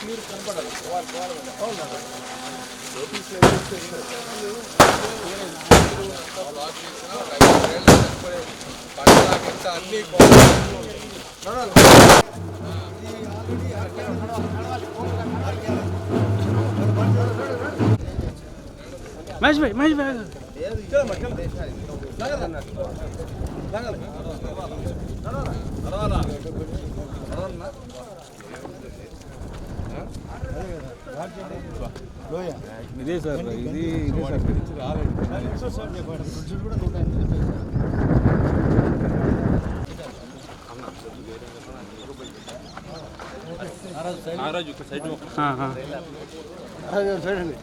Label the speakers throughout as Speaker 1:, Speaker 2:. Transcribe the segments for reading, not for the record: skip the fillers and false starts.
Speaker 1: Clear కనపడాలి. అన్ని
Speaker 2: మహేష్ భాయ్ ఇదే సార్ ఇది సైడ్ అండి.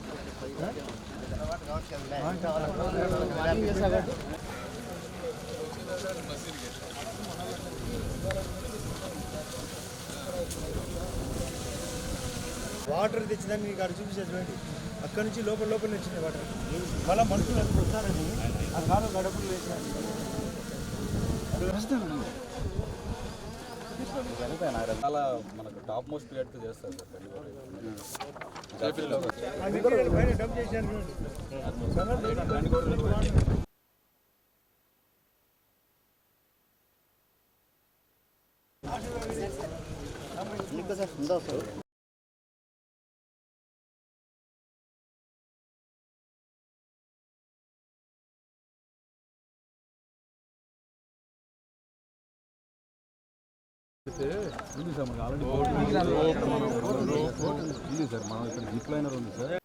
Speaker 3: వాటర్ తెచ్చిందని మీకు అక్కడ చూపించేటువంటి అక్కడి నుంచి లోపల వచ్చింది వాటర్. మళ్ళీ మనుషులు అక్కడికి వస్తారని ఆ కాలం గడపలు వేసారు.
Speaker 1: చాలా మనకు టాప్ మోస్ట్ ప్లేట్ చేస్తారు
Speaker 3: పైన డబ్ చేశారు.
Speaker 1: ఉంది సార్ మనకు ఆల్రెడీ ఉంది సార్. మనం ఇక్కడ జిప్ లైనర్ ఉంది సార్.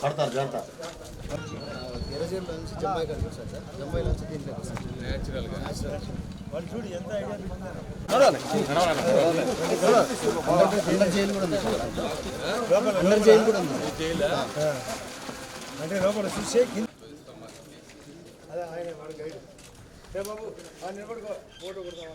Speaker 3: కడతారు జాగ్రత్త.
Speaker 4: కెరజీన్లో నుంచి జమ్మాయి కడిగి వస్తారు సార్. జమ్మాయిలో నుంచి దీంట్లోకి వస్తారు న్యాచురల్గా.
Speaker 3: వాళ్ళు చూడు ఎంత ఐడియా
Speaker 4: అండర్ జైలు కూడా ఉంది. అండర్ జైలు కూడా ఉంది.
Speaker 3: అంటే లోపల చూసే అదే ఆయన వాడు గైడ్. రే బాబు నిలబడుకో, ఫోటో కొడతాం.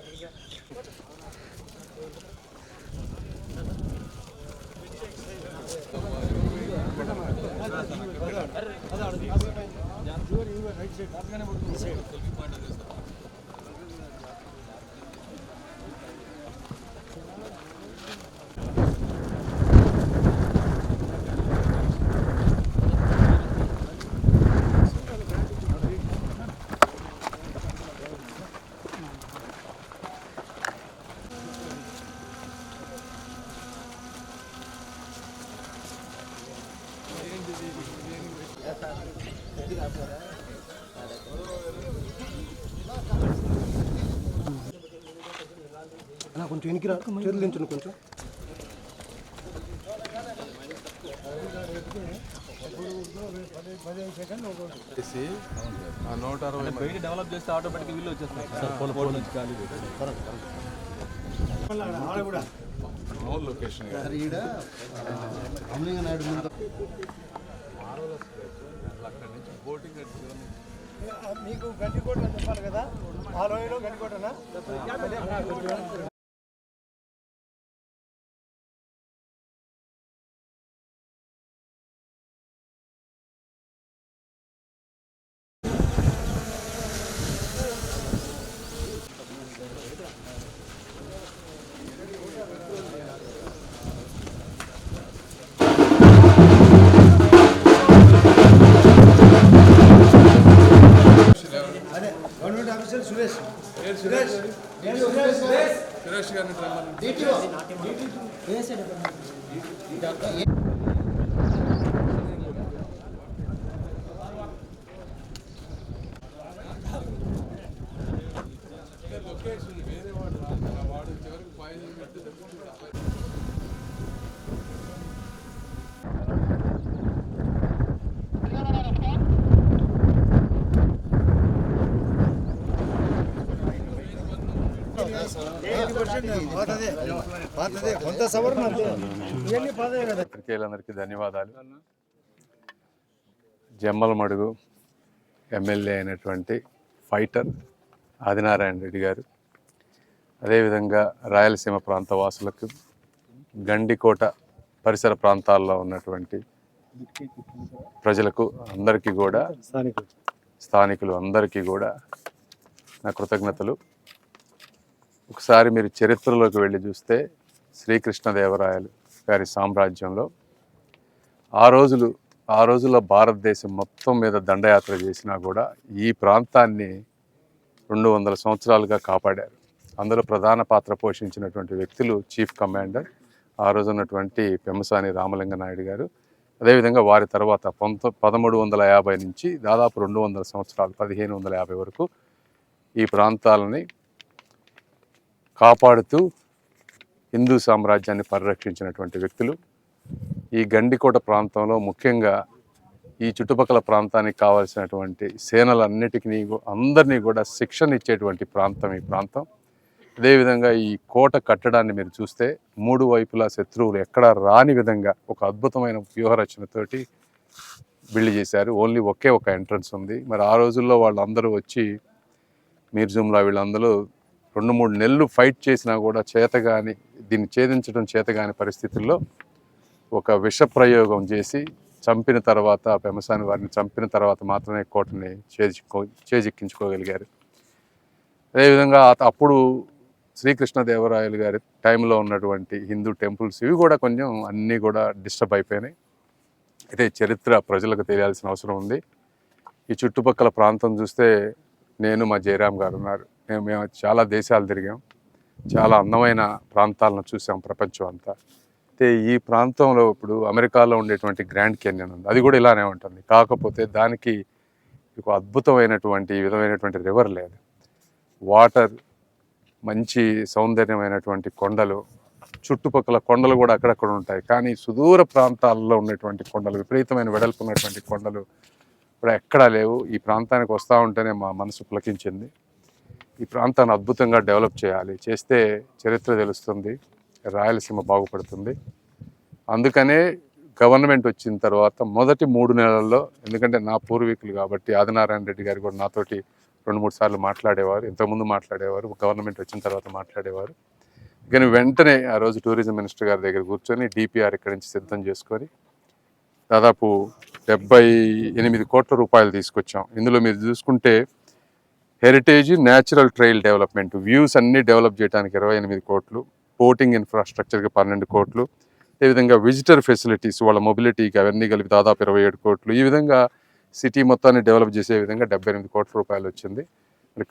Speaker 4: అలా కొంచెం వెనక్కి రా, చేతులు దించండి కొంచెం.
Speaker 1: డెవలప్ చేస్తే ఆటోమేటిక్ వీళ్ళు వచ్చేస్తారు.
Speaker 3: మీకు గడ్డికోట చెప్పాలి కదా, ఆ లోయలో గడ్డికోటనా? సురేష్ గారిని పాతదే కొంత సవరణ అంతే. ఇవన్నీ పాతదే కదా.
Speaker 5: పత్రికేయులందరికీ ధన్యవాదాలు. జమ్మలమడుగు ఎమ్మెల్యే అయినటువంటి ఫైటర్ ఆదినారాయణ రెడ్డి గారు, అదేవిధంగా రాయలసీమ ప్రాంత వాసులకు, గండికోట పరిసర ప్రాంతాల్లో ఉన్నటువంటి ప్రజలకు అందరికీ కూడా, స్థానికులు అందరికీ కూడా నా కృతజ్ఞతలు. ఒకసారి మీరు చరిత్రలోకి వెళ్ళి చూస్తే శ్రీకృష్ణదేవరాయలు గారి సామ్రాజ్యంలో ఆ రోజుల్లో భారతదేశం మొత్తం మీద దండయాత్ర చేసినా కూడా ఈ ప్రాంతాన్ని 200 సంవత్సరాలుగా కాపాడారు. అందులో ప్రధాన పాత్ర పోషించినటువంటి వ్యక్తులు చీఫ్ కమాండర్ ఆ రోజు ఉన్నటువంటి పెమ్మసాని రామలింగ నాయుడు గారు, అదేవిధంగా వారి తర్వాత 1350 నుంచి దాదాపు 200 సంవత్సరాలు 1550 వరకు ఈ ప్రాంతాలని కాపాడుతూ హిందూ సామ్రాజ్యాన్ని పరిరక్షించినటువంటి వ్యక్తులు. ఈ గండికోట ప్రాంతంలో ముఖ్యంగా ఈ చుట్టుపక్కల ప్రాంతానికి కావాల్సినటువంటి సేనలన్నిటికీ అందరినీ కూడా శిక్షణ ఇచ్చేటువంటి ప్రాంతం ఈ ప్రాంతం. అదేవిధంగా ఈ కోట కట్టడాన్ని మీరు చూస్తే 3 వైపులా శత్రువులు ఎక్కడా రాని విధంగా ఒక అద్భుతమైన వ్యూహరచనతోటి బిల్డ్ చేశారు. ఓన్లీ ఒకే ఒక ఎంట్రన్స్ ఉంది. మరి ఆ రోజుల్లో వాళ్ళందరూ వచ్చి మీర్ జుమ్లా వీళ్ళందరూ 2-3 నెలలు ఫైట్ చేసినా కూడా చేతగాని, దీన్ని ఛేదించడం చేతగాని పరిస్థితుల్లో ఒక విష ప్రయోగం చేసి చంపిన తర్వాత, పెమ్మసాని వారిని చంపిన తర్వాత మాత్రమే కోటని చేజిక్కించుకోగలిగారు. అదేవిధంగా అప్పుడు శ్రీకృష్ణదేవరాయలు గారి టైంలో ఉన్నటువంటి హిందూ టెంపుల్స్ ఇవి కూడా కొంచెం అన్నీ కూడా డిస్టర్బ్ అయిపోయినాయి. అయితే చరిత్ర ప్రజలకు తెలియాల్సిన అవసరం ఉంది. ఈ చుట్టుపక్కల ప్రాంతం చూస్తే నేను, మా జయరాం గారు ఉన్నారు, మేము చాలా దేశాలు తిరిగాం, చాలా అందమైన ప్రాంతాలను చూసాం ప్రపంచం అంతా. అయితే ఈ ప్రాంతంలో ఇప్పుడు అమెరికాలో ఉండేటువంటి గ్రాండ్ క్యాన్యన్ ఉంది, అది కూడా ఇలానే ఉంటుంది. కాకపోతే దానికి ఒక అద్భుతమైనటువంటి ఈ విధమైనటువంటి రివర్ లేదు, వాటర్, మంచి సౌందర్యమైనటువంటి కొండలు, చుట్టుపక్కల కొండలు కూడా అక్కడక్కడ ఉంటాయి. కానీ సుదూర ప్రాంతాల్లో ఉన్నటువంటి కొండలు, విపరీతమైన వెడల్పు ఉన్నటువంటి కొండలు కూడా ఎక్కడా లేవు. ఈ ప్రాంతానికి వస్తూ ఉంటేనే మా మనసు పులకించింది. ఈ ప్రాంతాన్ని అద్భుతంగా డెవలప్ చేయాలి, చేస్తే చరిత్ర తెలుస్తుంది, రాయలసీమ బాగుపడుతుంది. అందుకనే గవర్నమెంట్ వచ్చిన తర్వాత మొదటి 3 నెలల్లో, ఎందుకంటే నా పూర్వీకులు కాబట్టి ఆదినారాయణ రెడ్డి గారు కూడా నాతోటి 2-3 సార్లు మాట్లాడేవారు, ఇంతకుముందు మాట్లాడేవారు, గవర్నమెంట్ వచ్చిన తర్వాత మాట్లాడేవారు. కానీ వెంటనే ఆ రోజు టూరిజం మినిస్టర్ గారి దగ్గర కూర్చొని డిపిఆర్ ఇక్కడి నుంచి సిద్ధం చేసుకొని దాదాపు 78 కోట్ల రూపాయలు తీసుకొచ్చాం. ఇందులో మీరు చూసుకుంటే heritage, natural trail development, views అన్నీ డెవలప్ చేయడానికి 28 కోట్లు, బోటింగ్ ఇన్ఫ్రాస్ట్రక్చర్కి 12 కోట్లు, అదేవిధంగా విజిటర్ ఫెసిలిటీస్, వాళ్ళ మొబిలిటీకి అవన్నీ కలిపి దాదాపు 27 కోట్లు. ఈ విధంగా సిటీ మొత్తాన్ని డెవలప్ చేసే విధంగా 78 కోట్ల రూపాయలు వచ్చింది. మరి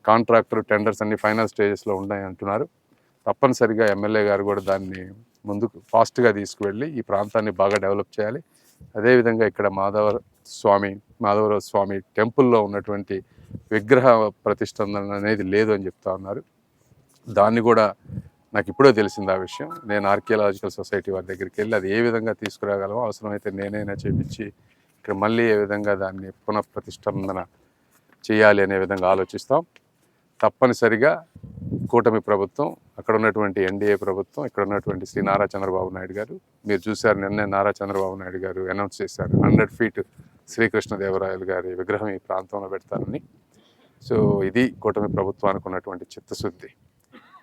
Speaker 5: కాంట్రాక్టర్ టెండర్స్ అన్ని ఫైనల్ స్టేజెస్లో ఉన్నాయి అంటున్నారు. తప్పనిసరిగా ఎమ్మెల్యే గారు కూడా దాన్ని ముందుకు ఫాస్ట్గా తీసుకువెళ్ళి ఈ ప్రాంతాన్ని బాగా డెవలప్ చేయాలి. అదేవిధంగా ఇక్కడ మాధవరావు స్వామి టెంపుల్లో ఉన్నటువంటి విగ్రహ ప్రతిష్టంభన అనేది లేదు అని చెప్తా ఉన్నారు. దాన్ని కూడా నాకు ఇప్పుడే తెలిసింది ఆ విషయం. నేను ఆర్కియాలజికల్ సొసైటీ వారి దగ్గరికి వెళ్ళి అది ఏ విధంగా తీసుకురాగలమో, అవసరమైతే నేనైనా చేపించి ఇక్కడ మళ్ళీ ఏ విధంగా దాన్ని పునఃప్రతిష్టంభన చేయాలి అనే విధంగా ఆలోచిస్తాం. తప్పనిసరిగా కూటమి ప్రభుత్వం, అక్కడ ఉన్నటువంటి ఎన్డీఏ ప్రభుత్వం, ఇక్కడ ఉన్నటువంటి శ్రీ నారా చంద్రబాబు నాయుడు గారు, మీరు చూశారు నిన్నే నారా చంద్రబాబు నాయుడు గారు అనౌన్స్ చేశారు 100 ఫీట్ శ్రీకృష్ణదేవరాయలు గారి విగ్రహం ఈ ప్రాంతంలో పెడతారని. సో ఇది కూటమి ప్రభుత్వానికి ఉన్నటువంటి చిత్తశుద్ధి.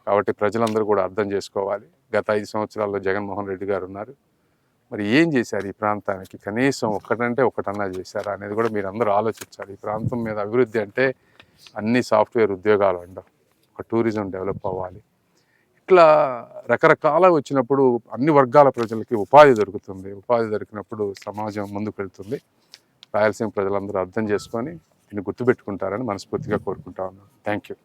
Speaker 5: కాబట్టి ప్రజలందరూ కూడా అర్థం చేసుకోవాలి. గత 5 సంవత్సరాల్లో జగన్మోహన్ రెడ్డి గారు ఉన్నారు, మరి ఏం చేశారు ఈ ప్రాంతానికి? కనీసం ఒకటంటే ఒకటన్నా చేశారా అనేది కూడా మీరు అందరూ ఆలోచించాలి. ఈ ప్రాంతం మీద అభివృద్ధి అంటే అన్ని సాఫ్ట్వేర్ ఉద్యోగాలు ఉండవు, ఒక టూరిజం డెవలప్ అవ్వాలి. ఇట్లా రకరకాల వచ్చినప్పుడు అన్ని వర్గాల ప్రజలకి ఉపాధి దొరుకుతుంది. ఉపాధి దొరికినప్పుడు సమాజం ముందుకు వెళ్తుంది. రాయలసీమ ప్రజలందరూ అర్థం చేసుకొని దీన్ని గుర్తుపెట్టుకుంటారని మనస్ఫూర్తిగా కోరుకుంటా ఉన్నాను. Thank you.